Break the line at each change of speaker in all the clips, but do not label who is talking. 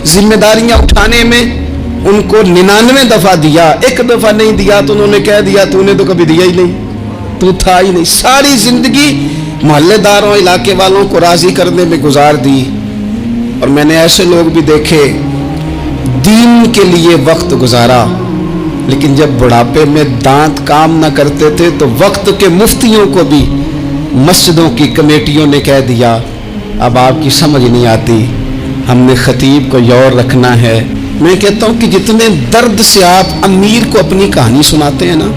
ذمہ داریاں اٹھانے میں ان کو 99 دفعہ دیا، ایک دفعہ نہیں دیا تو انہوں نے کہہ دیا تو نے تو کبھی دیا ہی نہیں، تو تھا ہی نہیں۔ ساری زندگی محلے داروں علاقے والوں کو راضی کرنے میں گزار دی۔ اور میں نے ایسے لوگ بھی دیکھے دین کے لیے وقت گزارا، لیکن جب بڑھاپے میں دانت کام نہ کرتے تھے تو وقت کے مفتیوں کو بھی مسجدوں کی کمیٹیوں نے کہہ دیا اب آپ کی سمجھ نہیں آتی، ہم نے خطیب کو یور رکھنا ہے۔ میں کہتا ہوں کہ جتنے درد سے آپ امیر کو اپنی کہانی سناتے ہیں نا،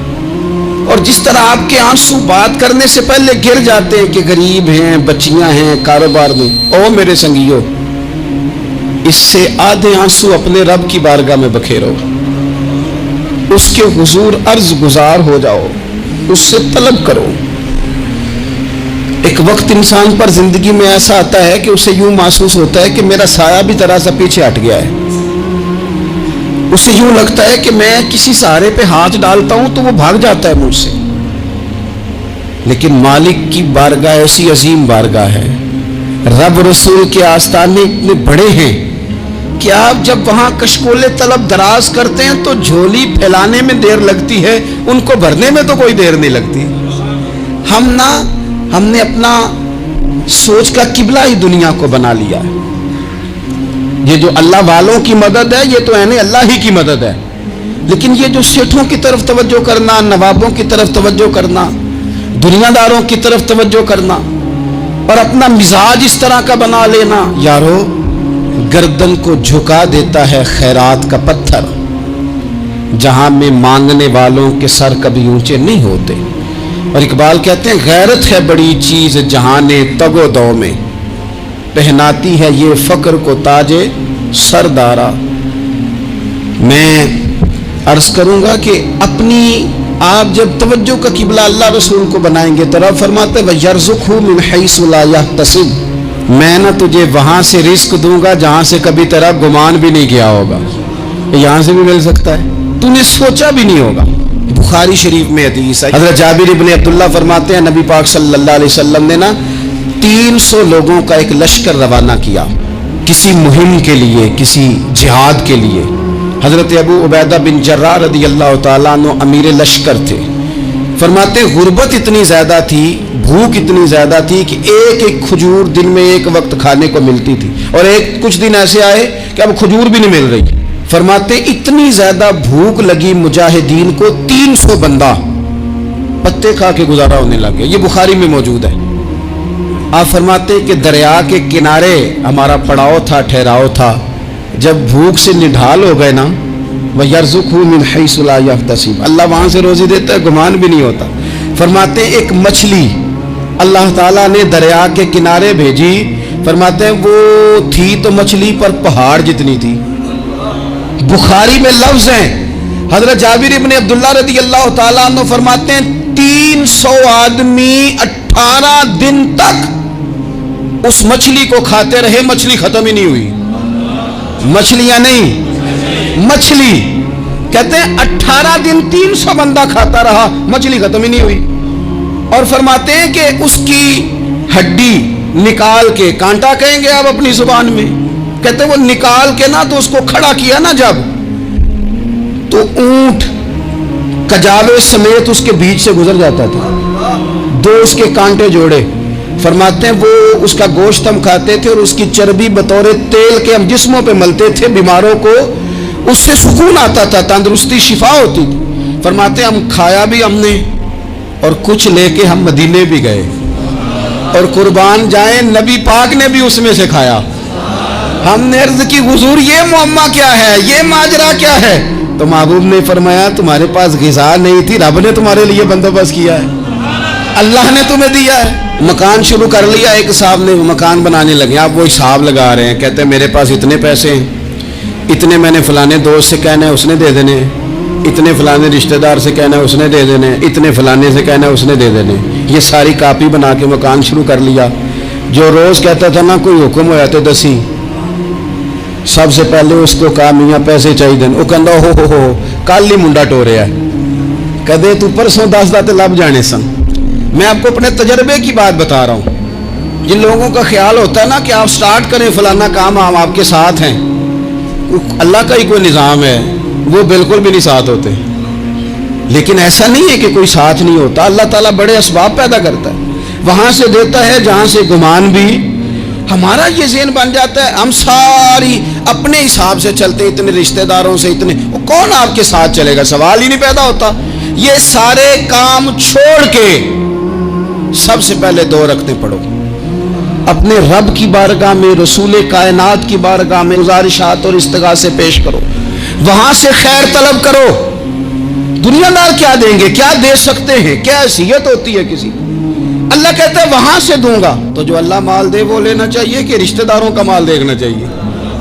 اور جس طرح آپ کے آنسو بات کرنے سے پہلے گر جاتے ہیں کہ غریب ہیں، بچیاں ہیں، کاروبار میں، او میرے سنگیو، اس سے آدھے آنسو اپنے رب کی بارگاہ میں بکھیرو، اس کے حضور عرض گزار ہو جاؤ، اس سے طلب کرو۔ ایک وقت انسان پر زندگی میں ایسا آتا ہے کہ اسے یوں محسوس ہوتا ہے کہ میرا سایہ بھی ذرا سا پیچھے ہٹ گیا ہے، اسے یوں لگتا ہے کہ میں کسی سہارے پہ ہاتھ ڈالتا ہوں تو وہ بھاگ جاتا ہے مجھ سے۔ لیکن مالک کی بارگاہ ایسی عظیم بارگاہ ہے، رب رسول کے آستانے اتنے بڑے ہیں کہ آپ جب وہاں کشکول طلب دراز کرتے ہیں تو جھولی پھیلانے میں دیر لگتی ہے، ان کو بھرنے میں تو کوئی دیر نہیں لگتی۔ ہم نے اپنا سوچ کا قبلہ ہی دنیا کو بنا لیا ہے۔ یہ جو اللہ والوں کی مدد ہے یہ تو یعنی اللہ ہی کی مدد ہے، لیکن یہ جو سیٹھوں کی طرف توجہ کرنا، نوابوں کی طرف توجہ کرنا، دنیا داروں کی طرف توجہ کرنا اور اپنا مزاج اس طرح کا بنا لینا، یارو گردن کو جھکا دیتا ہے خیرات کا پتھر، جہاں میں مانگنے والوں کے سر کبھی اونچے نہیں ہوتے۔ اور اقبال کہتے ہیں غیرت ہے بڑی چیز جہان تگ و دو میں، پہناتی ہے یہ فقر کو تاج سردارا۔ میں عرض کروں گا کہ اپنی آپ جب توجہ کا قبلہ اللہ رسول کو بنائیں گے تو رب فرماتے ہیں وَيَرْزُقْهُ مِنْ حَيْثُ لَا يَحْتَسِبُ، میں نہ تجھے وہاں سے رزق دوں گا جہاں سے کبھی تیرا گمان بھی نہیں کیا ہوگا، یہاں سے بھی مل سکتا ہے، تو نے سوچا بھی نہیں ہوگا۔ بخاری شریف میں حدیث ہے، حضرت جابر ابن عبداللہ فرماتے ہیں نبی پاک صلی اللہ علیہ وسلم نے 300 لوگوں کا ایک لشکر روانہ کیا کسی مہم کے لیے، کسی جہاد کے لیے۔ حضرت ابو عبیدہ بن جراح رضی اللہ تعالیٰ عنہ امیر لشکر تھے۔ فرماتے غربت اتنی زیادہ تھی، بھوک اتنی زیادہ تھی کہ ایک ایک کھجور دن میں ایک وقت کھانے کو ملتی تھی، اور کچھ دن ایسے آئے کہ اب کھجور بھی نہیں مل رہی۔ فرماتے اتنی زیادہ بھوک لگی مجاہدین کو 300 بندہ پتے کھا کے گزارا ہونے لگے، یہ بخاری میں موجود ہے۔ آپ فرماتے کہ دریا کے کنارے ہمارا پڑاؤ تھا، ٹھہراؤ تھا، جب بھوک سے نڈھال ہو گئے نا وَيَرْزُقْهُ مِنْ حَيْثُ لَا يَحْتَسِبُ، اللہ وہاں سے روزی دیتا ہے، گمان بھی نہیں ہوتا۔ فرماتے ایک مچھلی اللہ تعالیٰ نے دریا کے کنارے بھیجی، فرماتے ہیں وہ تھی تو مچھلی پر پہاڑ جتنی تھی۔ بخاری میں لفظ ہیں، حضرت جابر ابن عبداللہ رضی اللہ تعالیٰ عنہ فرماتے ہیں 300 آدمی 18 دن تک اس مچھلی کو کھاتے رہے، مچھلی ختم ہی نہیں ہوئی۔ مچھلیاں نہیں، مچھلی کہتے ہیں 18 دن 300 بندہ کھاتا رہا، مچھلی ختم ہی نہیں ہوئی۔ اور فرماتے ہیں کہ اس کی ہڈی نکال کے، کانٹا کہیں گے آپ اپنی زبان میں، کہتے ہیں وہ نکال کے نا تو اس کو کھڑا کیا نا جب، تو اونٹ کجاوے سمیت اس کے بیچ سے گزر جاتا تھا، 2 اس کے کانٹے جوڑے۔ فرماتے ہیں وہ اس کا گوشت ہم کھاتے تھے اور اس کی چربی بطور تیل کے ہم جسموں پہ ملتے تھے، بیماروں کو اس سے سکون آتا تھا، تندرستی شفا ہوتی تھی۔ فرماتے ہیں ہم کھایا بھی ہم نے، اور کچھ لے کے ہم مدینے بھی گئے، اور قربان جائیں نبی پاک نے بھی اس میں سے کھایا۔ ہم نے عرض کی حضور یہ معمہ کیا ہے، یہ ماجرا کیا ہے؟ تو محبوب نے فرمایا تمہارے پاس غذا نہیں تھی، رب نے تمہارے لیے بندوبست کیا ہے، اللہ نے تمہیں دیا ہے۔ مکان شروع کر لیا، ایک صاحب نے مکان بنانے لگے، آپ وہ حساب لگا رہے ہیں، کہتے ہیں میرے پاس اتنے پیسے ہیں، اتنے میں نے فلانے دوست سے کہنا ہے اس نے دے دینے، اتنے فلانے رشتہ دار سے کہنا ہے اس نے دے دینے، اتنے فلانے سے کہنا ہے اس نے دے دینے۔ یہ ساری کاپی بنا کے مکان شروع کر لیا۔ جو روز کہتا تھا نا کوئی حکم ہو جاتے دسی، سب سے پہلے اس کو کہا میاں پیسے چاہیے دن، وہ کہندا ہو کل ہی منڈا ٹوریا ہے، کدے تو پرسوں 10 داتے لب جانے سن۔ میں آپ کو اپنے تجربے کی بات بتا رہا ہوں۔ جن لوگوں کا خیال ہوتا ہے نا کہ آپ سٹارٹ کریں فلانا کام، ہم آپ کے ساتھ ہیں، اللہ کا ہی کوئی نظام ہے، وہ بالکل بھی نہیں ساتھ ہوتے. لیکن ایسا نہیں ہے کہ کوئی ساتھ نہیں ہوتا. اللہ تعالیٰ بڑے اسباب پیدا کرتا ہے، وہاں سے دیتا ہے جہاں سے گمان بھی. ہمارا یہ ذہن بن جاتا ہے ہم ساری اپنے حساب سے چلتے ہیں، اتنے رشتہ داروں سے اتنے، کون آپ کے ساتھ چلے گا؟ سوال ہی نہیں پیدا ہوتا. یہ سارے کام چھوڑ کے سب سے پہلے 2 رکعتیں پڑھو، اپنے رب کی بارگاہ میں، رسول کائنات کی بارگاہ میں گزارشات اور استغاثے پیش کرو، وہاں سے خیر طلب کرو. دنیا دار کیا دیں گے؟ کیا دے سکتے ہیں؟ کیا حیثیت ہوتی ہے کسی؟ اللہ کہتا ہے وہاں سے دوں گا. تو جو اللہ مال دے وہ لینا چاہیے کہ رشتہ داروں کا مال دیکھنا چاہیے؟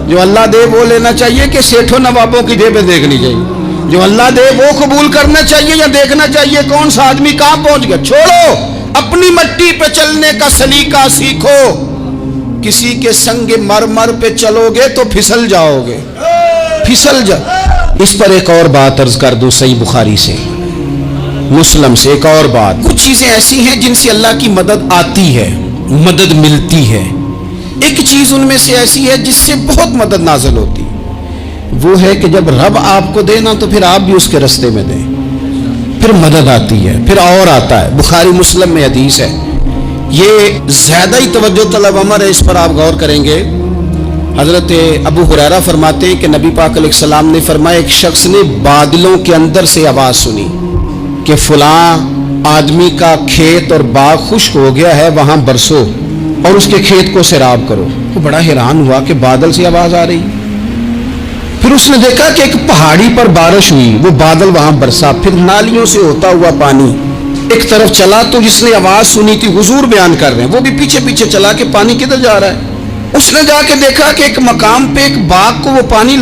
جو اللہ دے وہ لینا چاہیے کہ سیٹھوں نوابوں کی جیبیں دیکھنی چاہیے؟ جو اللہ دے وہ قبول کرنا چاہیے یا دیکھنا چاہیے کون سا آدمی کہاں پہنچ گیا؟ چھوڑو، اپنی مٹی پہ چلنے کا سلیقہ سیکھو. کسی کے سنگ مرمر پہ چلو گے تو پھسل جاؤ گے، پھسل جا. اس پر ایک اور بات عرض کر دوں، صحیح بخاری سے، مسلم سے ایک اور بات. کچھ چیزیں ایسی ہیں جن سے اللہ کی مدد آتی ہے، مدد ملتی ہے. ایک چیز ان میں سے ایسی ہے جس سے بہت مدد نازل ہوتی، وہ ہے کہ جب رب آپ کو دے نا تو پھر آپ بھی اس کے رستے میں دیں، پھر مدد آتی ہے، پھر اور آتا ہے. بخاری مسلم میں حدیث ہے، یہ زیادہ ہی توجہ طلب امر ہے، اس پر آپ غور کریں گے. حضرت ابو ہریرہ فرماتے ہیں کہ نبی پاک علیہ السلام نے فرمایا ایک شخص نے بادلوں کے اندر سے آواز سنی کہ فلاں آدمی کا کھیت اور باغ خشک ہو گیا ہے، وہاں برسو اور اس کے کھیت کو سیراب کرو. وہ بڑا حیران ہوا کہ بادل سے آواز آ رہی. پھر اس نے دیکھا کہ ایک پہاڑی پر بارش ہوئی، وہ بادل وہاں برسا، پھر نالیوں سے ہوتا ہوا پانی ایک طرف چلا. تو جس نے آواز سنی تھی، حضور بیان کر رہے ہیں، وہ بھی پیچھے پیچھے چلا کہ پانی کدھر جا رہا ہے. اس نے جا کے دیکھا کہ ایک مقام پہ ایک باغ کو وہ پانی